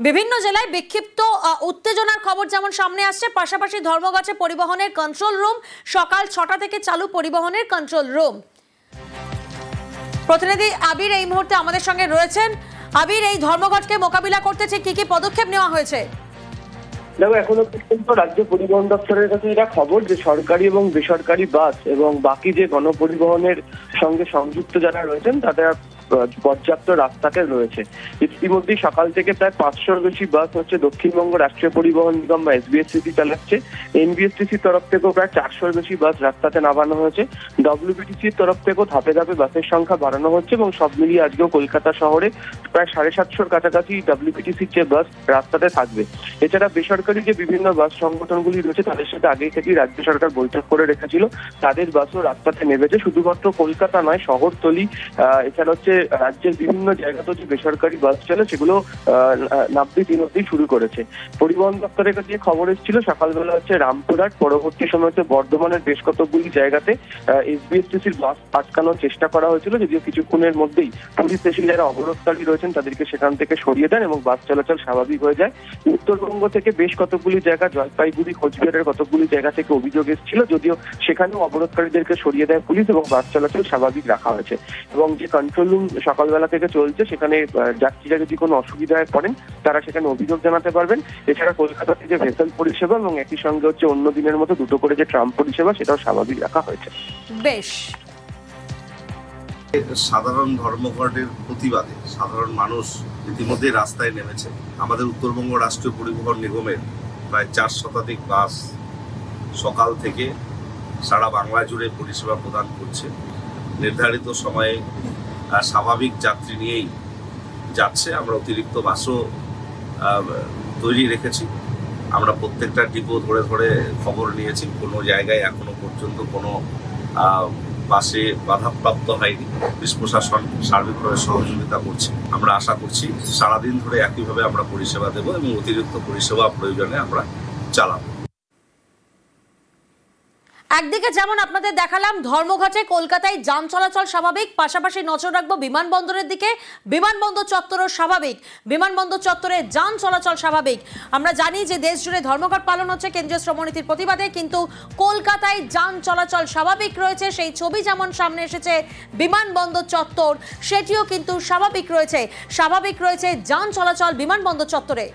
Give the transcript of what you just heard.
বিভিন্ন জেলায় বিক্ষিপ্ত উত্তেজনার খবর যেমন সামনে আসছে, পাশাপাশি ধর্মঘটে পরিবহনের কন্ট্রোল রুম সকাল 6টা থেকে চালু পরিবহনের কন্ট্রোল রুম। প্রতিনিধি আবির এই মুহূর্তে আমাদের সঙ্গে রয়েছেন। আবির, এই ধর্মঘটকে মোকাবিলা করতে কি কি পদক্ষেপ নেওয়া হয়েছে? দেখো, এখনো পর্যন্ত রাজ্য পরিবহন দপ্তরের কাছে এটা খবর যে সরকারি এবং বেসরকারি বাস এবং বাকি যে গণপরিবহনের সঙ্গে সংযুক্ত যারা রয়েছেন তাদের পর্যাপ্ত রাস্তাতে রয়েছে। ইতিমধ্যেই সকাল থেকে প্রায় 500-র বেশি বাস হচ্ছে দক্ষিণবঙ্গ রাষ্ট্রীয় পরিবহন নিগম বা এসবিএসটিসি চালাচ্ছে। এনবিএসটিসির তরফ থেকেও প্রায় 400-র বেশি বাস রাস্তাতে নামানো হয়েছে। ডব্লিউবিটিসির তরফ থেকেও ধাপে ধাপে বাসের সংখ্যা বাড়ানো হচ্ছে এবং সব মিলিয়ে আজকেও কলকাতা শহরে প্রায় 750-র কাছাকাছি ডব্লিউবিটিসির যে বাস রাস্তাতে থাকবে। এছাড়া বেসরকারি যে বিভিন্ন বাস সংগঠনগুলি রয়েছে তাদের সাথে আগে থেকেই রাজ্য সরকার বৈঠক করে রেখেছিল, তাদের বাসও রাস্তাতে নেমেছে। শুধুমাত্র কলকাতা নয়, শহরতলি এছাড়া হচ্ছে রাজ্যের বিভিন্ন জায়গাতে যে বেসরকারি বাস চলে সেগুলো নাবদি দিন অব্দি শুরু করেছে। পরিবহন দপ্তরের কাছে খবর এসেছিল সকালবেলা হচ্ছে রামপুরহাট, পরবর্তী সময় হচ্ছে বর্ধমানের বেশ কতগুলি জায়গাতে এসবিএসটিসির বাস আটকানোর চেষ্টা করা হয়েছিল, যদিও কিছুক্ষণের মধ্যেই পুলিশ এসে যারা অবরোধকারী রয়েছেন তাদেরকে সেখান থেকে সরিয়ে দেন এবং বাস চলাচল স্বাভাবিক হয়ে যায়। উত্তরবঙ্গ থেকে বেশ কতগুলি জায়গা, জলপাইগুড়ি, কোচবিহারের কতগুলি জায়গা থেকে অভিযোগ এসেছিল, যদিও সেখানেও অবরোধকারীদেরকে সরিয়ে দেয় পুলিশ এবং বাস চলাচল স্বাভাবিক রাখা হয়েছে। এবং যে কন্ট্রোল রুম সকালবেলা থেকে চলছে সেখানে যাত্রীরা যদি কোনো অসুবিধায় পড়েন তারা সেখানে অভিযোগ জানাতে পারবেন। এছাড়া কলকাতাতে যে ভেসেল পরিষেবা এবং একই সঙ্গে হচ্ছে অন্য দিনের মতো দুটো করে যে ট্রাম পরিষেবা সেটাও স্বাভাবিক রাখা হয়েছে। বেশ, সাধারণ ধর্মঘটের প্রতিবাদে সাধারণ মানুষ ইতিমধ্যে রাস্তায় নেমেছে। আমাদের উত্তরবঙ্গ রাষ্ট্রীয় পরিবহন নিগমের প্রায় 4 শতাধিক বাস সকাল থেকে সারা বাংলা জুড়ে পরিষেবা প্রদান করছে। নির্ধারিত সময়ে স্বাভাবিক যাত্রী নিয়েই যাচ্ছে। আমরা অতিরিক্ত বাসও তৈরি রেখেছি। আমরা প্রত্যেকটা ডিপো ধরে ধরে খবর নিয়েছি, কোনো জায়গায় এখনো পর্যন্ত কোনো বাসে বাধাপ্রাপ্ত হয়নি। পুলিশ প্রশাসন সার্বিকভাবে সহযোগিতা করছে। আমরা আশা করছি সারাদিন ধরে একইভাবে আমরা পরিষেবা দেব এবং অতিরিক্ত পরিষেবা প্রয়োজনে আমরা চালাবো। একদিকে যেমন আপনাদের দেখালাম ধর্মঘটে কলকাতায় যান চলাচল স্বাভাবিক, পাশাপাশি নজর রাখবো বিমানবন্দরের দিকে। বিমানবন্দর চত্বরও স্বাভাবিক, বিমানবন্দর চত্বরে যান চলাচল স্বাভাবিক। আমরা জানি যে দেশ জুড়ে ধর্মঘট পালন হচ্ছে কেন্দ্রীয় শ্রমনীতির প্রতিবাদে, কিন্তু কলকাতায় যান চলাচল স্বাভাবিক রয়েছে। সেই ছবি যেমন সামনে এসেছে, বিমানবন্দর চত্বর সেটিও কিন্তু স্বাভাবিক রয়েছে। স্বাভাবিক রয়েছে যান চলাচল বিমানবন্দর চত্বরে।